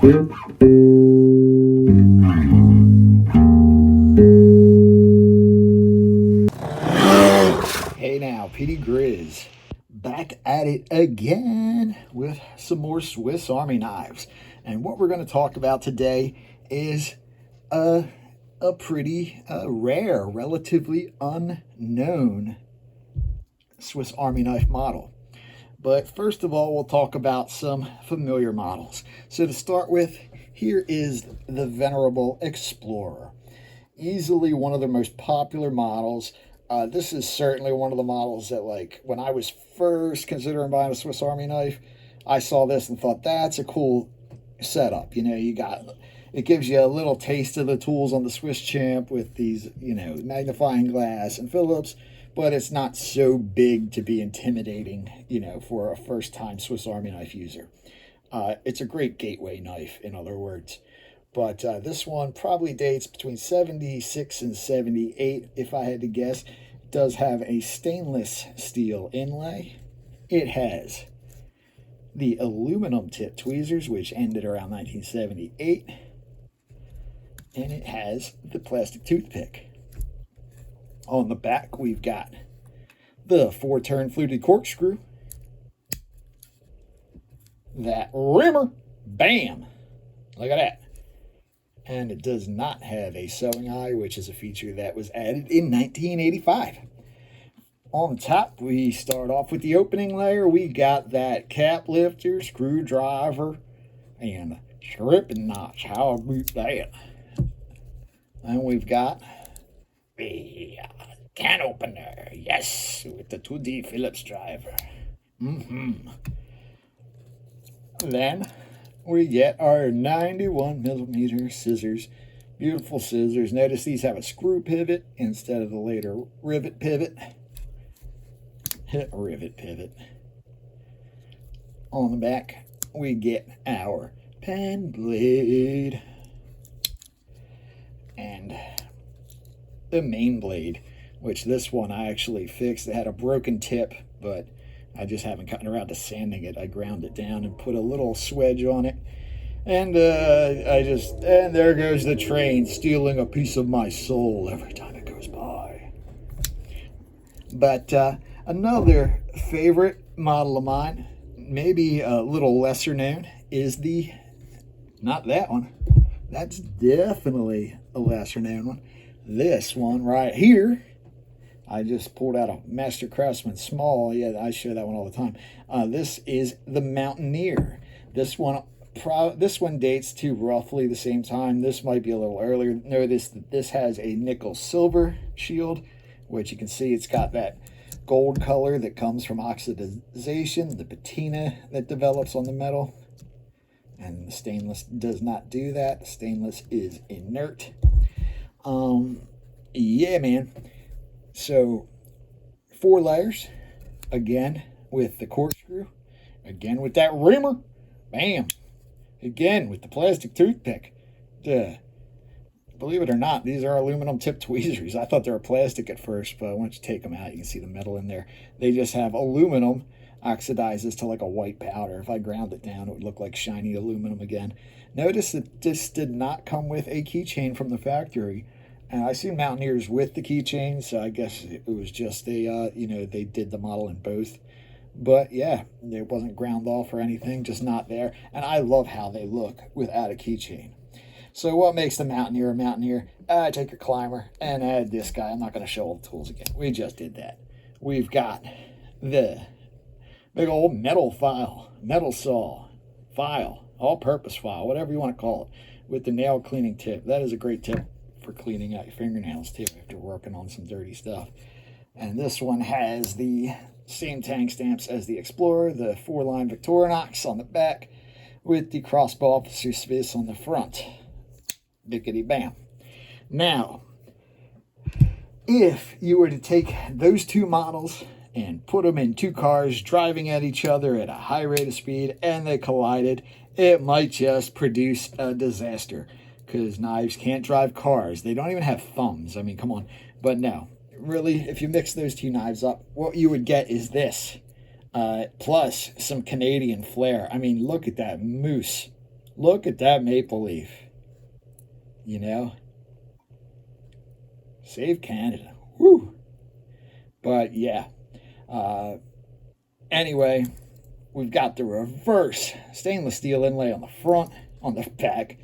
Hey now, Petey Grizz, back at it again with some more Swiss Army knives. And what we're going to talk about today is a pretty rare, relatively unknown Swiss Army knife model. But first of all, we'll talk about some familiar models. So to start with, here is the venerable Explorer. Easily one of the most popular models. This is certainly one of the models that, like, when I was first considering buying a Swiss Army knife, I saw this and thought, that's a cool setup. You know, it gives you a little taste of the tools on the Swiss Champ with these, magnifying glass and Phillips, but it's not so big to be intimidating, for a first-time Swiss Army knife user. It's a great gateway knife, in other words. But this one probably dates between 76 and 78, if I had to guess. It does have a stainless steel inlay. It has the aluminum tip tweezers, which ended around 1978. And it has the plastic toothpick. On the back, we've got the 4-turn fluted corkscrew. That rimmer. Bam! Look at that. And it does not have a sewing eye, which is a feature that was added in 1985. On top, we start off with the opening layer. We got that cap lifter, screwdriver, and stripping notch. How about that? And we've got the can opener. Yes, with the 2D Phillips driver. Then we get our 91mm scissors. Beautiful scissors. Notice these have a screw pivot instead of the later rivet pivot. Rivet pivot. On the back, we get our pen blade and the main blade, which this one I actually fixed. It had a broken tip, but I just haven't gotten around to sanding it. I ground it down and put a little swedge on it. And and there goes the train, stealing a piece of my soul every time it goes by. But another favorite model of mine, maybe a little lesser known, is not that one. That's definitely a lesser known one. This one right here. I just pulled out a Master Craftsman Small. Yeah, I show that one all the time. This is the Mountaineer. This one dates to roughly the same time. This might be a little earlier. Notice that this has a nickel silver shield, which you can see it's got that gold color that comes from oxidization, the patina that develops on the metal. And the stainless does not do that. The stainless is inert. Yeah, man. So 4 layers, again with the corkscrew, again with that rimmer, bam, again with the plastic toothpick. Believe it or not, these are aluminum tip tweezers. I thought they were plastic at first, but once you take them out, you can see the metal in there. They just have aluminum, oxidizes to like a white powder. If I ground it down, it would look like shiny aluminum again. Notice that this did not come with a keychain from the factory. And I see Mountaineers with the keychain, so I guess it was just they did the model in both. But yeah, it wasn't ground off or anything, just not there. And I love how they look without a keychain. So what makes the Mountaineer a Mountaineer? Take your climber and add this guy. I'm not going to show all the tools again. We just did that. We've got the big old metal saw, all-purpose file, whatever you want to call it, with the nail cleaning tip. That is a great tip for cleaning out your fingernails too if you're working on some dirty stuff. And this one has the same tang stamps as the Explorer, the 4-line Victorinox on the back with the crossbow officer Swiss on the front. Bickety bam. Now, if you were to take those two models and put them in 2 cars driving at each other at a high rate of speed and they collided, it might just produce a disaster. Because knives can't drive cars. They don't even have thumbs. I mean, come on. But no, really, if you mix those 2 knives up, what you would get is this. Plus some Canadian flair. I mean, look at that moose. Look at that maple leaf. You know, save Canada. Woo. But yeah. Anyway, we've got the reverse stainless steel inlay on the front, on the back.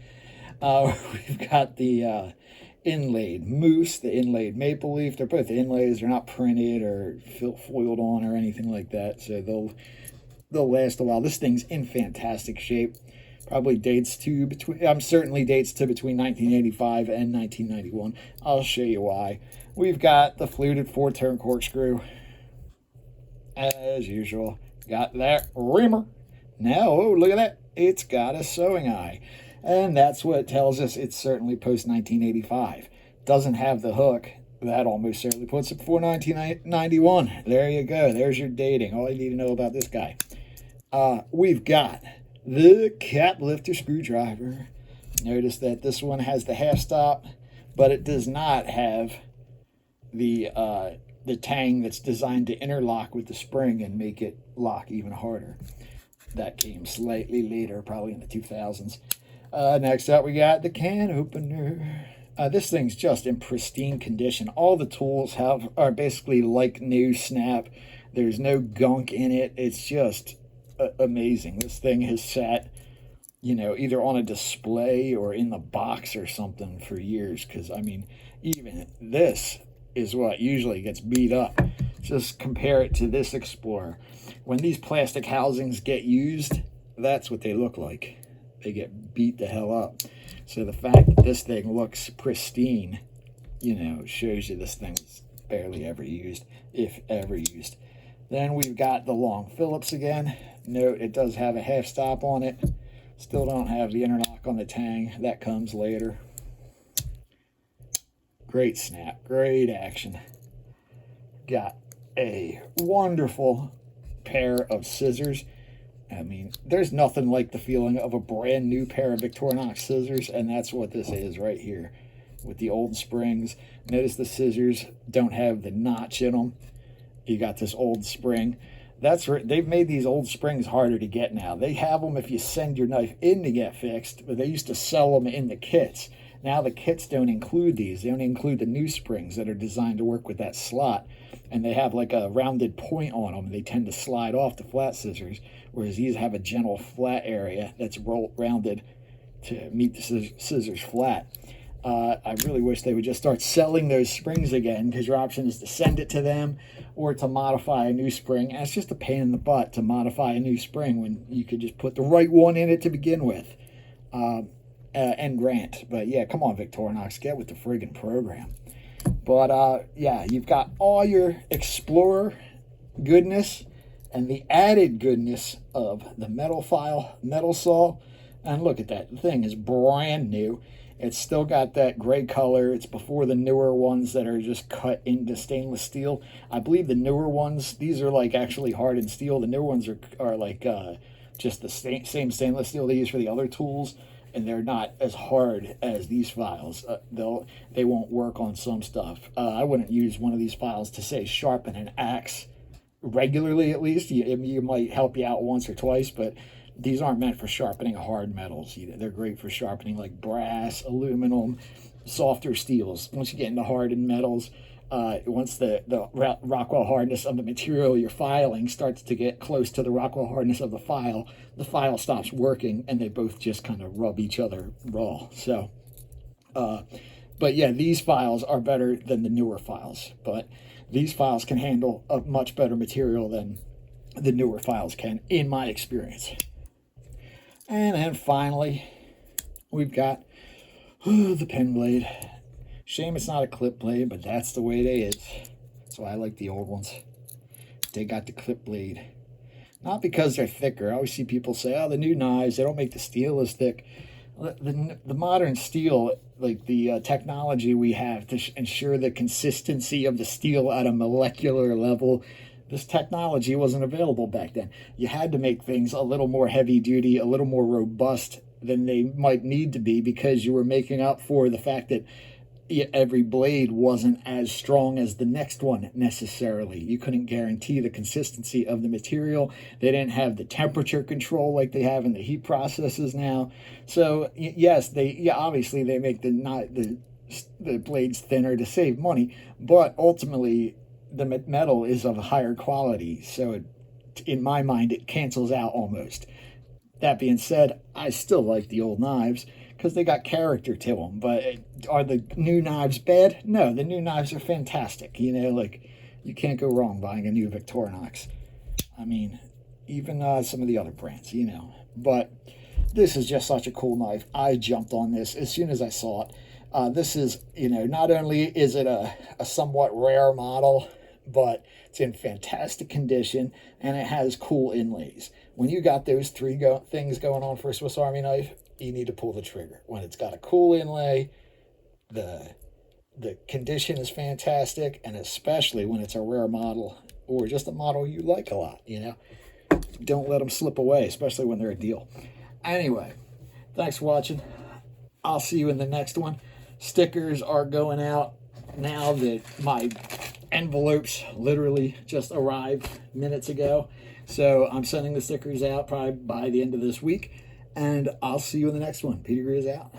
We've got the inlaid moose, the inlaid maple leaf. They're both inlays. They're not printed or foiled on or anything like that, so they'll last a while. This thing's in fantastic shape. Probably dates to between, certainly dates to between 1985 and 1991. I'll show you why. We've got the fluted 4-turn corkscrew, as usual. Got that reamer. Now, oh, look at that. It's got a sewing eye. And that's what tells us it's certainly post-1985. Doesn't have the hook. That almost certainly puts it before 1991. There you go. There's your dating. All you need to know about this guy. We've got the cap lifter screwdriver. Notice that this one has the half stop, but it does not have the tang that's designed to interlock with the spring and make it lock even harder. That came slightly later, probably in the 2000s. Next up, we got the can opener. This thing's just in pristine condition. All the tools are basically like new, snap. There's no gunk in it. It's just amazing. This thing has sat, you know, either on a display or in the box or something for years. Because, I mean, even this is what usually gets beat up. Just compare it to this Explorer. When these plastic housings get used, that's what they look like. They get beat the hell up. So the fact that this thing looks pristine, you know, shows you this thing's barely ever used, if ever used. Then we've got the long Phillips again. Note it does have a half stop on it. Still don't have the interlock on the tang. That comes later. Great snap, great action. Got a wonderful pair of scissors. I mean, there's nothing like the feeling of a brand new pair of Victorinox scissors, and that's what this is right here with the old springs. Notice the scissors don't have the notch in them. You got this old spring. They've made these old springs harder to get now. They have them if you send your knife in to get fixed, but they used to sell them in the kits. Now the kits don't include these. They only include the new springs that are designed to work with that slot, and they have like a rounded point on them. They tend to slide off the flat scissors, whereas these have a gentle flat area that's rounded to meet the scissors flat. I really wish they would just start selling those springs again, because your option is to send it to them or to modify a new spring. And it's just a pain in the butt to modify a new spring when you could just put the right one in it to begin with. And grant. But yeah, come on, Victorinox, get with the friggin' program. But yeah, you've got all your Explorer goodness and the added goodness of the metal file, metal saw. And look at that, the thing is brand new. It's still got that gray color. It's before the newer ones that are just cut into stainless steel. I believe the newer ones, these are like actually hardened steel. The newer ones are like just the same stainless steel they use for the other tools. And they're not as hard as these files. They won't work on some stuff. I wouldn't use one of these files to, say, sharpen an axe regularly, at least. You might help you out once or twice, but these aren't meant for sharpening hard metals either. They're great for sharpening like brass, aluminum, softer steels. Once you get into hardened metals, once the Rockwell hardness of the material you're filing starts to get close to the Rockwell hardness of the file stops working, and they both just kind of rub each other raw. So, but yeah, these files are better than the newer files, but these files can handle a much better material than the newer files can, in my experience. And then finally, we've got the pen blade. Shame it's not a clip blade, but that's the way it is. That's why I like the old ones. They got the clip blade. Not because they're thicker. I always see people say, oh, the new knives, they don't make the steel as thick. The modern steel, like the technology we have to ensure the consistency of the steel at a molecular level, this technology wasn't available back then. You had to make things a little more heavy duty, a little more robust than they might need to be, because you were making up for the fact that every blade wasn't as strong as the next one necessarily. You couldn't guarantee the consistency of the material. They didn't have the temperature control like they have in the heat processes now. So yes, obviously they make the blades thinner to save money, but ultimately the metal is of a higher quality. So in my mind, it cancels out almost. That being said, I still like the old knives because they got character to them. But are the new knives bad? No, the new knives are fantastic. Like you can't go wrong buying a new Victorinox. I mean, even some of the other brands. But this is just such a cool knife. I jumped on this as soon as I saw it. This is, not only is it a somewhat rare model, but it's in fantastic condition and it has cool inlays. When you got those three things going on for a Swiss Army knife, you need to pull the trigger. When it's got a cool inlay, the condition is fantastic, and especially when it's a rare model or just a model you like a lot, Don't let them slip away, especially when they're a deal. Anyway, thanks for watching. I'll see you in the next one. Stickers are going out now that my envelopes literally just arrived minutes ago. So I'm sending the stickers out probably by the end of this week. And I'll see you in the next one. Peter Grizz out.